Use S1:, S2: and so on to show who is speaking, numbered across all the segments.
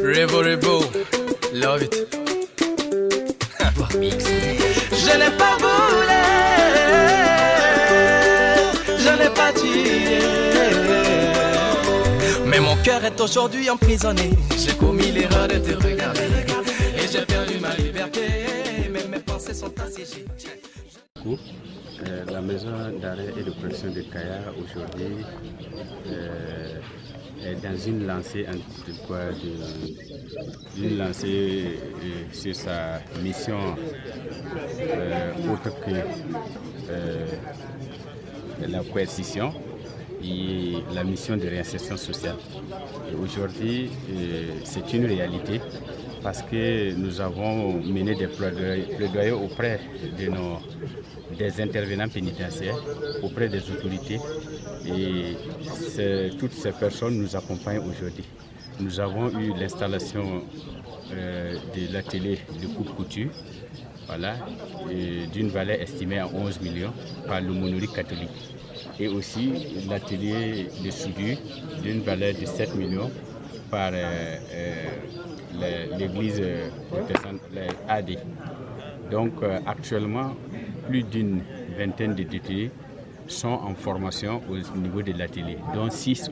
S1: Revo, love it. Je n'ai pas voulu, je n'ai pas tué. Mais mon cœur est aujourd'hui emprisonné. J'ai commis l'erreur de te regarder. Et j'ai perdu ma liberté. Mais mes pensées sont assiégées.
S2: La maison d'arrêt et de protection de Kaya aujourd'hui est dans une lancée sur sa mission autre que la coercition et la mission de réinsertion sociale. Et aujourd'hui, c'est une réalité parce que nous avons mené des plaidoyers auprès des intervenants pénitentiaires, auprès des autorités, et toutes ces personnes nous accompagnent aujourd'hui. Nous avons eu l'installation de l'atelier de coupe-couture, voilà, d'une valeur estimée à 11 millions par le monolithe catholique, et aussi l'atelier de soudure d'une valeur de 7 millions par l'église protestante, AD. Donc actuellement, plus d'une vingtaine de détenus sont en formation au niveau de l'atelier, dont 6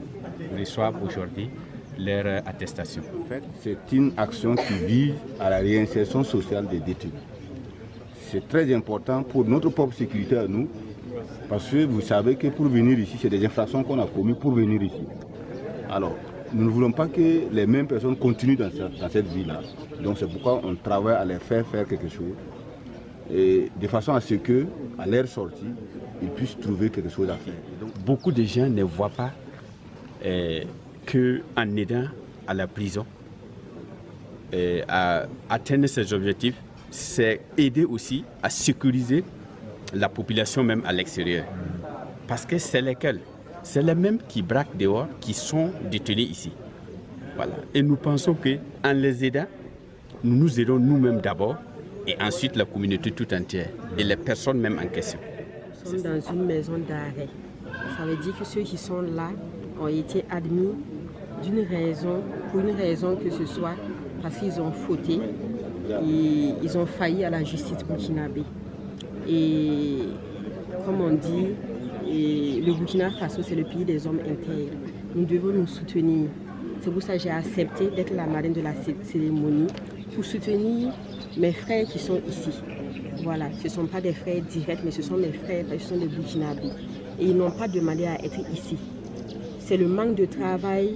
S2: reçoivent aujourd'hui leur attestation.
S3: En fait, c'est une action qui vise à la réinsertion sociale des détenus. C'est très important pour notre propre sécurité à nous, parce que vous savez que pour venir ici, c'est des infractions qu'on a commises pour venir ici. Alors, nous ne voulons pas que les mêmes personnes continuent dans cette vie-là. Donc c'est pourquoi on travaille à les faire quelque chose, et de façon à ce que, à leur sortie, ils puissent trouver quelque chose à faire.
S2: Donc, beaucoup de gens ne voient pas qu'en aidant à la prison à atteindre ses objectifs, c'est aider aussi à sécuriser la population même à l'extérieur. Parce que c'est lesquels? C'est les mêmes qui braquent dehors, qui sont détenus ici. Voilà. Et nous pensons qu'en les aidant, nous nous aidons nous-mêmes d'abord, et ensuite la communauté tout entière, et les personnes même en question.
S4: Nous sommes dans une maison d'arrêt. Ça veut dire que ceux qui sont là ont été admis pour une raison que ce soit parce qu'ils ont fauté, et ils ont failli à la justice burkinabé. Et comme on dit, le Burkina Faso, c'est le pays des hommes intègres. Nous devons nous soutenir. C'est pour ça que j'ai accepté d'être la marraine de la cérémonie, pour soutenir mes frères qui sont ici. Voilà, ce ne sont pas des frères directs, mais ce sont mes frères, parce que ce sont des Burkinabés. Et ils n'ont pas demandé à être ici. C'est le manque de travail,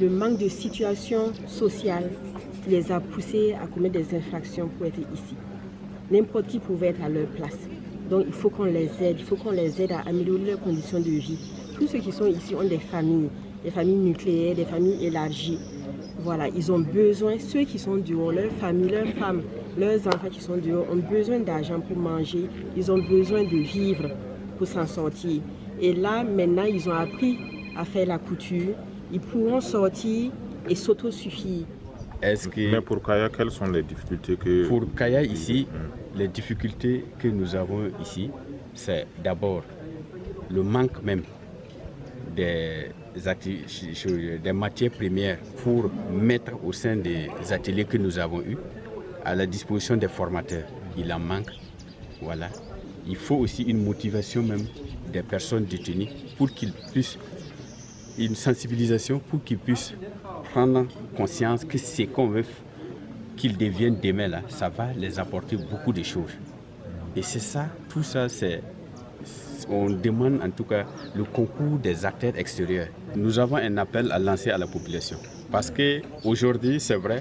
S4: le manque de situation sociale qui les a poussés à commettre des infractions pour être ici. N'importe qui pouvait être à leur place. Donc il faut qu'on les aide à améliorer leurs conditions de vie. Tous ceux qui sont ici ont des familles nucléaires, des familles élargies. Voilà, ils ont besoin, ceux qui sont dehors, leurs familles, leurs femmes, leurs enfants qui sont dehors ont besoin d'argent pour manger, ils ont besoin de vivre pour s'en sortir. Et là, maintenant, ils ont appris à faire la couture, ils pourront sortir et s'autosuffire.
S5: Mais pour Kaya, quelles sont les difficultés que...
S2: Pour Kaya ici, les difficultés que nous avons ici, c'est d'abord le manque même des matières premières pour mettre au sein des ateliers que nous avons eus à la disposition des formateurs. Il en manque. Voilà. Il faut aussi une motivation même des personnes détenues pour qu'ils puissent, une sensibilisation pour qu'ils puissent prendre conscience que c'est qu'on veut qu'ils deviennent demain là, ça va les apporter beaucoup de choses. Et c'est ça, tout ça, on demande en tout cas le concours des acteurs extérieurs. Nous avons un appel à lancer à la population. Parce qu'aujourd'hui, c'est vrai,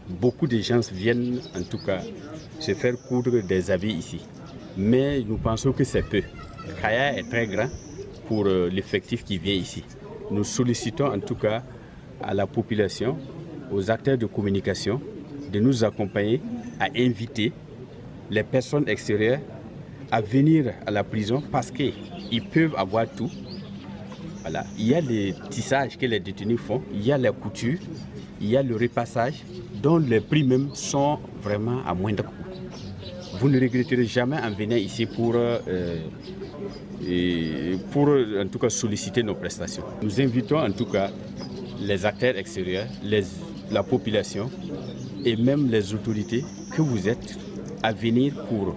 S2: beaucoup de gens viennent en tout cas se faire coudre des habits ici. Mais nous pensons que c'est peu. Kaya est très grand pour l'effectif qui vient ici. Nous sollicitons en tout cas à la population, aux acteurs de communication, de nous accompagner à inviter les personnes extérieures à venir à la prison parce qu'ils peuvent avoir tout. Voilà. Il y a les tissages que les détenus font, il y a la couture, il y a le repassage, dont les prix même sont vraiment à moindre coût. vous ne regretterez jamais en venir ici pour en tout cas solliciter nos prestations. Nous invitons en tout cas les acteurs extérieurs, la population et même les autorités que vous êtes à venir pour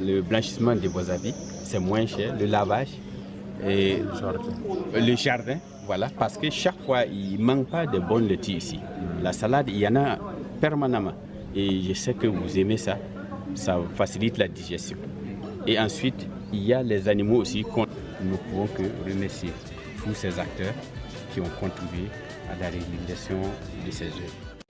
S2: le blanchissement de vos habits. C'est moins cher, le lavage et le jardin. Voilà, parce que chaque fois, il ne manque pas de bonnes laitues ici. La salade, il y en a permanemment. Et je sais que vous aimez ça. Ça facilite la digestion. Et ensuite, il y a les animaux aussi. Nous ne pouvons que remercier tous ces acteurs qui ont contribué à la réalisation de ces œuvres.